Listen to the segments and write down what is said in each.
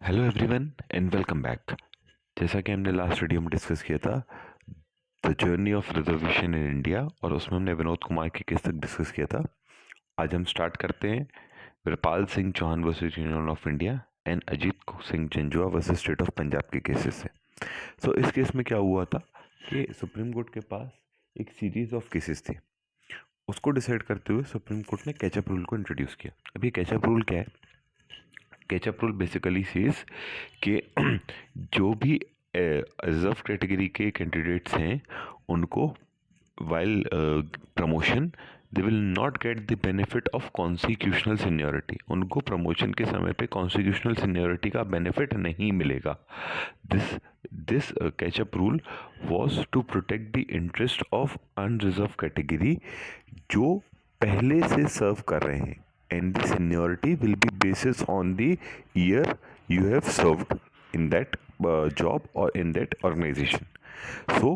Hello everyone and welcome back. जैसा कि हमने लास्ट वीडियो में डिस्कस किया था the journey of reservation in India, और उसमें हमने विनोद कुमार के केस तक डिस्कस किया था। आज हम स्टार्ट करते हैं Virpal Singh Chauhan versus union of India and Ajit Singh Janjua versus state of Punjab के केसेस से। सो इस केस में क्या हुआ था कि सुप्रीम कोर्ट के पास एक सीरीज ऑफ केसेस थे। उसको डिसाइड करते हुए सुप्रीम कोर्ट ने कैचअप रूल को इंट्रोड्यूस किया। अभी कैचअप रूल क्या है? कैचअप रूल बेसिकली सेज कि जो भी रिजर्व कैटेगरी के कैंडिडेट्स हैं उनको while promotion they will not get the benefit of constitutional seniority. उनको प्रमोशन के समय पे कॉन्स्टिट्यूशनल सीनियोरिटी का बेनिफिट नहीं मिलेगा। This this catch up rule was to protect the interest of unreserved category जो पहले से सर्व कर रहे हैं, and the seniority will be basis on the year you have served in that job or in that organization. So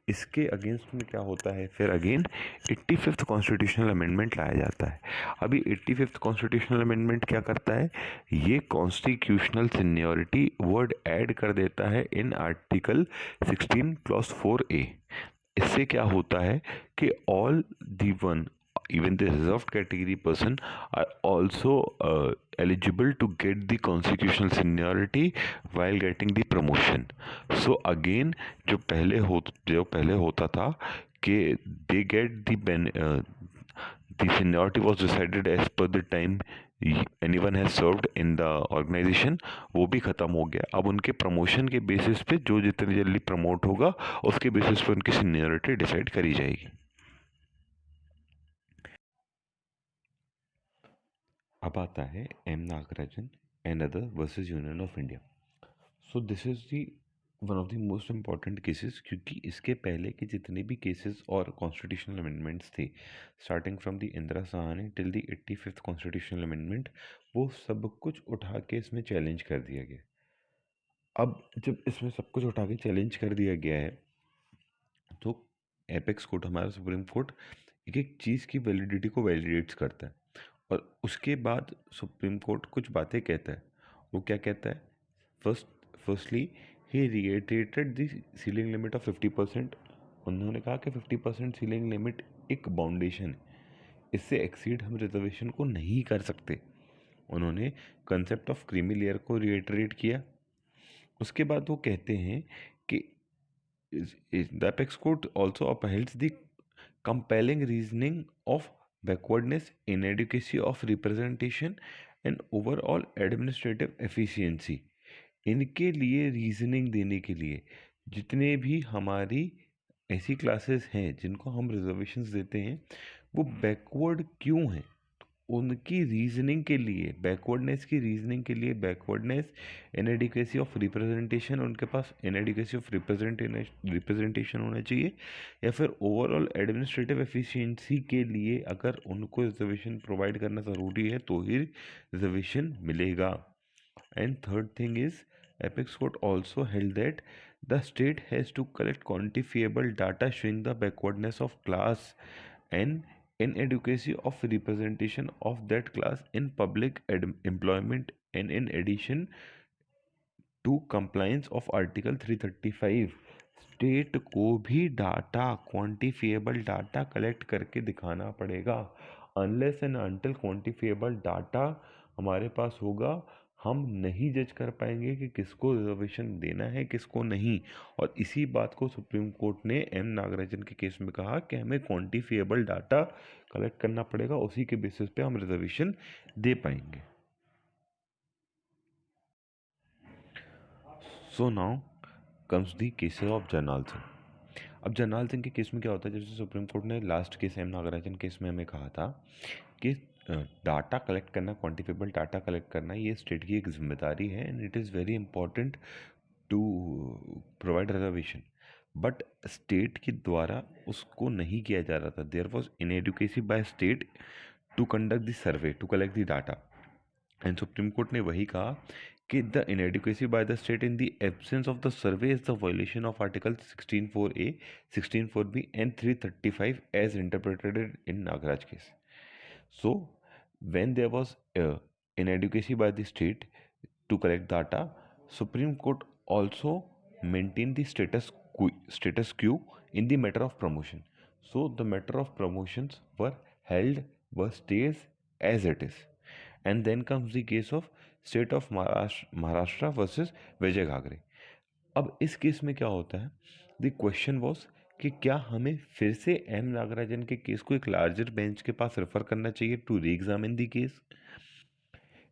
इसके against में क्या होता है? फिर अगेन 85th कॉन्स्टिट्यूशनल अमेंडमेंट लाया जाता है। अभी 85th कॉन्स्टिट्यूशनल अमेंडमेंट क्या करता है? ये कॉन्स्टिट्यूशनल सीनियोरिटी वर्ड ऐड कर देता है इन आर्टिकल 16 क्लॉज 4A। इससे क्या होता है कि all the one, even the reserved category person, are also eligible to get the constitutional seniority while getting the promotion. So again जो पहले होता था कि they get the seniority was decided as per the time anyone has served in the organization, वो भी खत्म हो गया। अब उनके प्रमोशन के बेसिस पे जो जितनी जल्दी प्रमोट होगा उसके बेसिस पे उनकी सीनियरिटी डिसाइड करी जाएगी। अब आता है M Nagarajan and other versus union of India. So this is the one of the most important cases, क्योंकि इसके पहले के जितने भी केसेस और कॉन्स्टिट्यूशनल अमेंडमेंट्स थे, starting from the Indira Sawhney till the 85th constitutional amendment, वो सब कुछ उठा के इसमें चैलेंज कर दिया गया। अब जब इसमें सब कुछ उठा के चैलेंज कर दिया गया है तो एपेक्स कोर्ट, हमारा सुप्रीम कोर्ट, एक एक चीज़ की वैलिडिटी को वैलिडेट्स करता है और उसके बाद सुप्रीम कोर्ट कुछ बातें कहता है। वो क्या कहता है? Firstly he reiterated the ceiling limit of 50%। उन्होंने कहा कि 50% सीलिंग लिमिट एक बाउंडेशन है, इससे एक्सीड हम रिजर्वेशन को नहीं कर सकते। उन्होंने कंसेप्ट ऑफ क्रीमी लेयर को रिएटरेट किया। उसके बाद वो कहते हैं कि the apex court also upholds the compelling reasoning of backwardness, inadequacy of representation and overall administrative efficiency। इनके लिए रीजनिंग देने के लिए जितने भी हमारी ऐसी क्लासेस हैं जिनको हम रिजर्वेशंस देते हैं वो बैकवर्ड क्यों हैं, उनकी रीजनिंग के लिए, बैकवर्डनेस की रीजनिंग के लिए, बैकवर्डनेस, इनएडिक्वेसी ऑफ रिप्रेजेंटेशन, उनके पास इनएडिक्वेसी ऑफ रिप्रेजेंटेशन होना चाहिए, या फिर ओवरऑल एडमिनिस्ट्रेटिव एफिशिएंसी के लिए अगर उनको रिजर्वेशन प्रोवाइड करना ज़रूरी है तो ही रिजर्वेशन मिलेगा। And third thing is apex court also held that the state has to collect quantifiable data showing the backwardness of class and inadequacy of representation of that class in public employment, and in addition to compliance of article 335, state को भी data, quantifiable data collect करके दिखाना पड़ेगा। Unless and until quantifiable data हमारे पास होगा हम नहीं जज कर पाएंगे कि किसको रिजर्वेशन देना है किसको नहीं। और इसी बात को सुप्रीम कोर्ट ने एम नागराजन के केस में कहा कि हमें क्वांटिफिएबल डाटा कलेक्ट करना पड़ेगा, उसी के बेसिस पे हम रिजर्वेशन दे पाएंगे। So now comes the cases of Jarnail Singh. अब जरनैल सिंह के केस में क्या होता है? जैसे सुप्रीम कोर्ट ने last case M Nagarajan case में हमें कहा था कि डाटा कलेक्ट करना, क्वांटिफिएबल डाटा कलेक्ट करना, ये स्टेट की एक जिम्मेदारी है and it is very important to provide reservation. But state के द्वारा उसको नहीं किया जा रहा था। There was inadequacy by state to conduct the survey, to collect the data. And supreme court ने वही कहा कि the inadequacy by the state in the absence of the survey is the violation of article 16(4)(a), 16(4)(b) and 335 as interpreted in Nagaraj case. So when there was inadequacy by the state, to collect data. Supreme Court also maintained the status quo in the matter of promotion. So the matter of promotions were stays as it is. And then comes the case of state of Maharashtra versus Vijay Ghagre. अब इस case में क्या होता है, the question was कि क्या हमें फिर से एम नागराजन के केस को एक लार्जर बेंच के पास रेफर करना चाहिए to reexamine the case.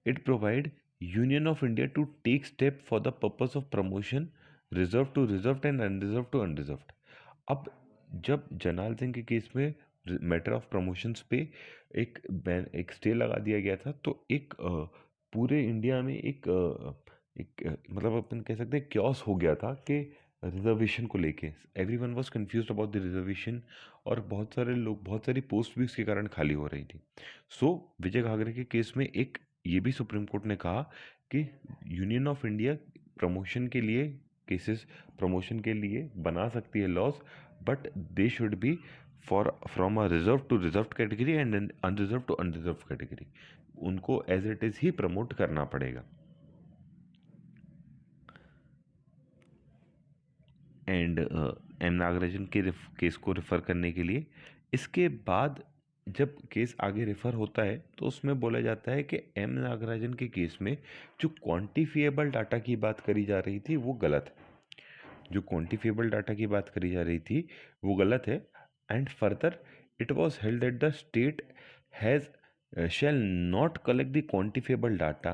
It provide Union of India to take step for the purpose of promotion reserved to reserved and unreserved to unreserved. अब जब जनाल सिंह के केस में मैटर ऑफ प्रमोशंस पे एक स्टे लगा दिया गया था, तो एक पूरे इंडिया में मतलब अपन कह सकते हैं क्योस हो गया था कि रिजर्वेशन को लेके everyone was confused about the reservation, और बहुत सारी पोस्ट भी उसके कारण खाली हो रही थी. सो विजय घाघरे के केस में ये भी सुप्रीम कोर्ट ने कहा कि यूनियन ऑफ इंडिया प्रमोशन के लिए बना सकती है laws, but they should be from a reserve to reserve category and unreserve to unreserve category. उनको एज इट इज ही प्रमोट करना पड़ेगा. एंड एम नागराजन के केस को रेफर करने के लिए इसके बाद जब केस आगे रेफर होता है तो उसमें बोला जाता है कि एम नागराजन के केस में जो क्वांटिफिएबल डाटा की बात करी जा रही थी वो गलत है. जो क्वांटिफिएबल डाटा की बात करी जा रही थी वो गलत है. And further it was held that the state has shall not collect the quantifiable data.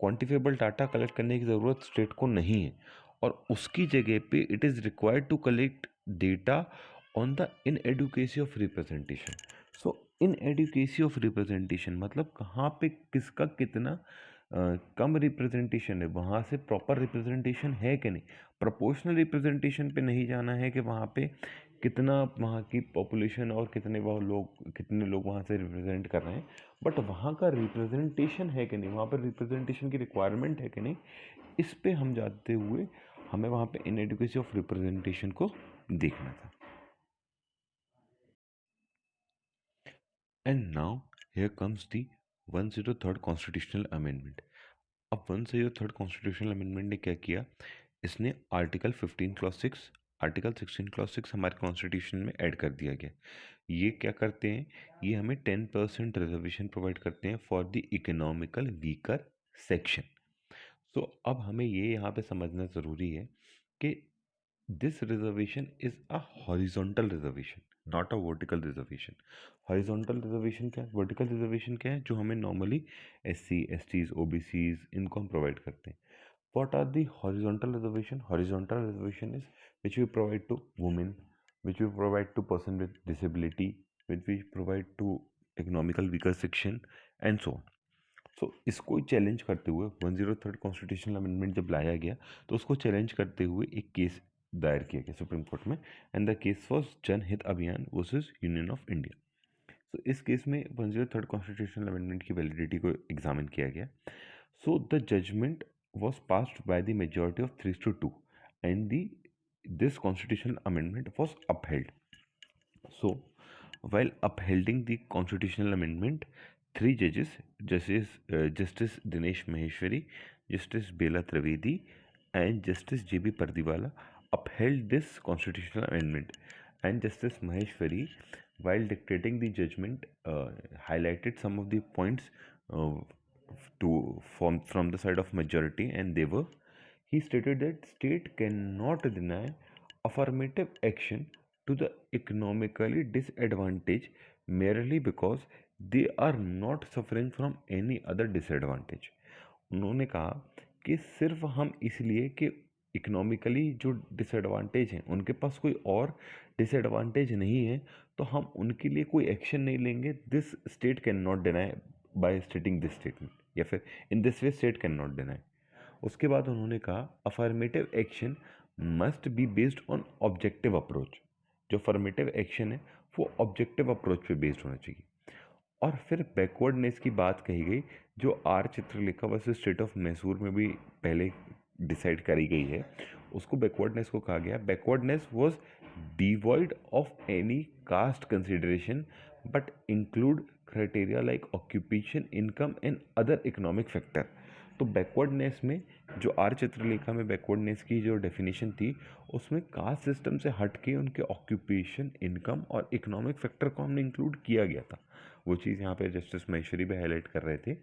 Quantifiable data collect करने की ज़रूरत स्टेट को नहीं है, और उसकी जगह पे it is required to collect data on the inadequacy of representation. So inadequacy of representation मतलब कहाँ पे किसका कितना कम रिप्रेजेंटेशन है, वहाँ से प्रॉपर रिप्रेजेंटेशन है कि नहीं. प्रोपोर्शनल रिप्रेजेंटेशन पे नहीं जाना है कि वहाँ पे कितना वहाँ की पॉपुलेशन और कितने लोग वहाँ से रिप्रेजेंट कर रहे हैं, बट वहाँ का रिप्रेजेंटेशन है कि नहीं, वहाँ पर रिप्रेजेंटेशन की रिक्वायरमेंट है कि नहीं. इस पे हम जाते हुए हमें वहाँ पे इनएडुकेसी ऑफ रिप्रेजेंटेशन को देखना था. And now here comes the 103rd constitutional amendment. अब 103rd कॉन्स्टिट्यूशनल अमेंडमेंट ने क्या किया, इसने आर्टिकल 15 क्लॉज 6, आर्टिकल 16 क्लॉज 6 हमारे कॉन्स्टिट्यूशन में ऐड कर दिया गया. ये क्या करते हैं, ये हमें 10% रिजर्वेशन प्रोवाइड करते हैं for the economical weaker section. So अब हमें ये यहाँ पे समझना ज़रूरी है कि this reservation is a horizontal reservation, not a vertical reservation. Horizontal reservation क्या है, वर्टिकल रिजर्वेशन क्या है, जो हमें नॉर्मली SC STs OBCs इनको हम प्रोवाइड करते हैं. What are the horizontal reservation? Horizontal reservation is which we provide to women, which we provide to person with disability, which we provide to economical weaker section and so on. So इसको challenge करते हुए 103rd constitutional amendment जब लाया गया तो उसको challenge करते हुए एक केस दायर किया गया सुप्रीम कोर्ट में, and the case was Janhit Abhiyan versus union of India. So इस केस में 103rd कॉन्स्टिट्यूशनल अमेंडमेंट की वैलिडिटी को एग्जामिन किया गया. So the judgement was passed by the majority of 3-2, and this constitutional amendment was upheld. So while upholding the constitutional amendment, three judges, Justice Dinesh Maheshwari, Justice Bela Trivedi, and Justice JB Pardiwala upheld this constitutional amendment. And Justice Maheshwari, while dictating the judgment, highlighted some of the points uh, from the side of majority, and he stated that state cannot deny affirmative action to the economically disadvantaged merely because they are not suffering from any other disadvantage. उन्होंने कहा कि सिर्फ हम इसलिए कि economically जो disadvantage हैं उनके पास कोई और डिसएडवांटेज नहीं है तो हम उनके लिए कोई एक्शन नहीं लेंगे. This state can not deny by stating this statement, या फिर in this way state can not deny. उसके बाद उन्होंने कहा affirmative action must be based on objective approach. जो अफर्मेटिव एक्शन है वो ऑब्जेक्टिव अप्रोच पे बेस्ड होना चाहिए. और फिर बैकवर्डनेस की बात कही गई, जो R Chitralekha versus state of Mysore में भी पहले डिसाइड करी गई है. उसको बैकवर्डनेस को कहा गया, backwardness was devoid of any caste consideration but include criteria like occupation, income and other economic factor. तो बैकवर्डनेस में जो आर चित्रलेखा में बैकवर्डनेस की जो डेफिनेशन थी, उसमें कास्ट सिस्टम से हट के उनके ऑक्यूपेशन, इनकम और इकोनॉमिक फैक्टर को हमने इंक्लूड किया गया था। वो चीज़ यहाँ पे जस्टिस महेश्वरी भी हाईलाइट कर रहे थे।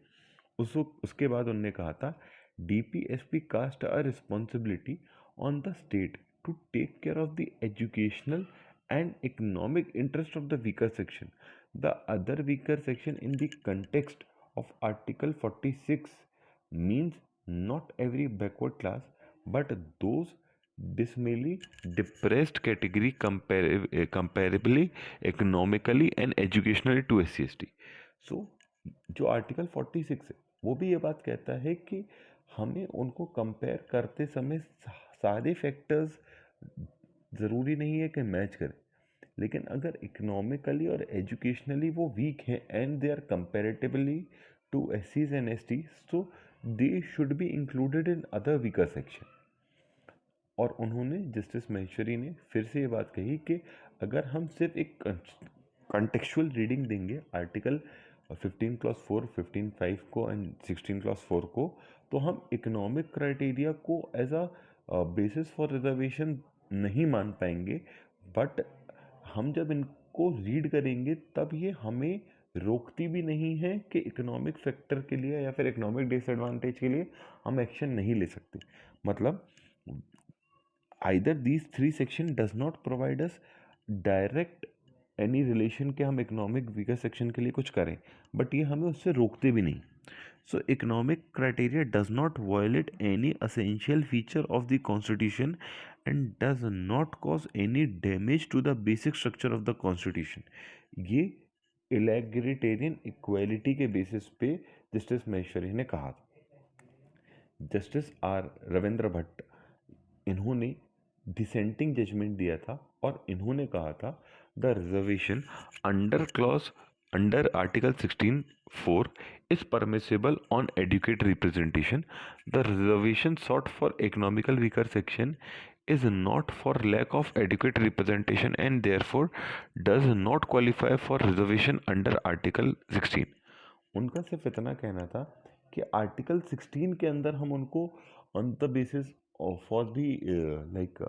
उसके बाद उन्होंने कहा था DPSP cast a responsibility on the state to take care of the educational and economic interest of the weaker section. The other weaker section in the context of Article 46 means not every backward class, but those dismally depressed category comparably economically and educationally to SC/ST. So जो article 46 है वो भी ये बात कहता है कि हमें उनको कंपेयर करते समय सारे फैक्टर्स ज़रूरी नहीं है कि मैच करें, लेकिन अगर इकोनॉमिकली और एजुकेशनली वो वीक हैं and they are comparatively to एस सीज and STs, so they should be included in other weaker section. और उन्होंने, जस्टिस महेश्वरी ने फिर से ये बात कही कि अगर हम सिर्फ एक कॉन्टेक्चुअल रीडिंग देंगे आर्टिकल 15 क्लॉज 4, 15(5) को एंड 16 क्लॉज 4 को, तो हम इकोनॉमिक क्राइटेरिया को as a basis for reservation नहीं मान पाएंगे। बट हम जब इनको रीड करेंगे तब ये हमें रोकती भी नहीं है कि इकोनॉमिक फैक्टर के लिए या फिर इकोनॉमिक डिसएडवांटेज के लिए हम एक्शन नहीं ले सकते। मतलब either these three section does not provide us direct any relation कि हम इकोनॉमिक वीकर सेक्शन के लिए कुछ करें, बट ये हमें उससे रोकते भी नहीं। So economic criteria does not violate any essential feature of the constitution and does not cause any damage to the basic structure of the constitution. ये इलेग्रिटेरियन इक्वालिटी के बेसिस पे जस्टिस महेश्वरी ने कहा था। जस्टिस आर रविंद्र भट्ट, इन्होंने dissenting judgement दिया था और इन्होंने कहा था the reservation under article 16(4) is permissible on adequate representation. The reservation sought for economical weaker section is not for lack of adequate representation and therefore does not qualify for reservation under Article 16. उनका सिर्फ इतना कहना था कि article 16 के अंदर हम उनको on the basis for the like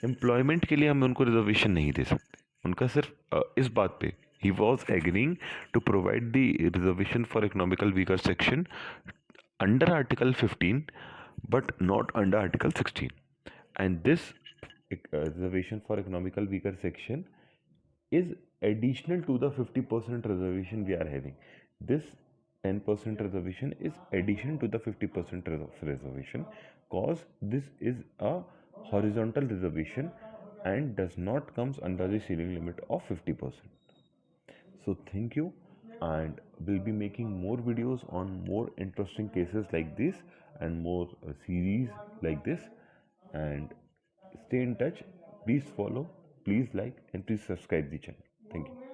employment के लिए हम उनको रिजर्वेशन नहीं दे सकते। उनका सिर्फ इस बात पे he was agreeing to provide the reservation for economical weaker section under Article 15 but not under Article 16. And this reservation for economical weaker section is additional to the 50% reservation we are having. This 10% reservation is addition to the 50% reservation, cause this is a horizontal reservation and does not comes under the ceiling limit of 50%. So thank you, and we'll be making more videos on more interesting cases like this and more series like this. And stay in touch. Please follow, please like, and please subscribe the channel. Thank you.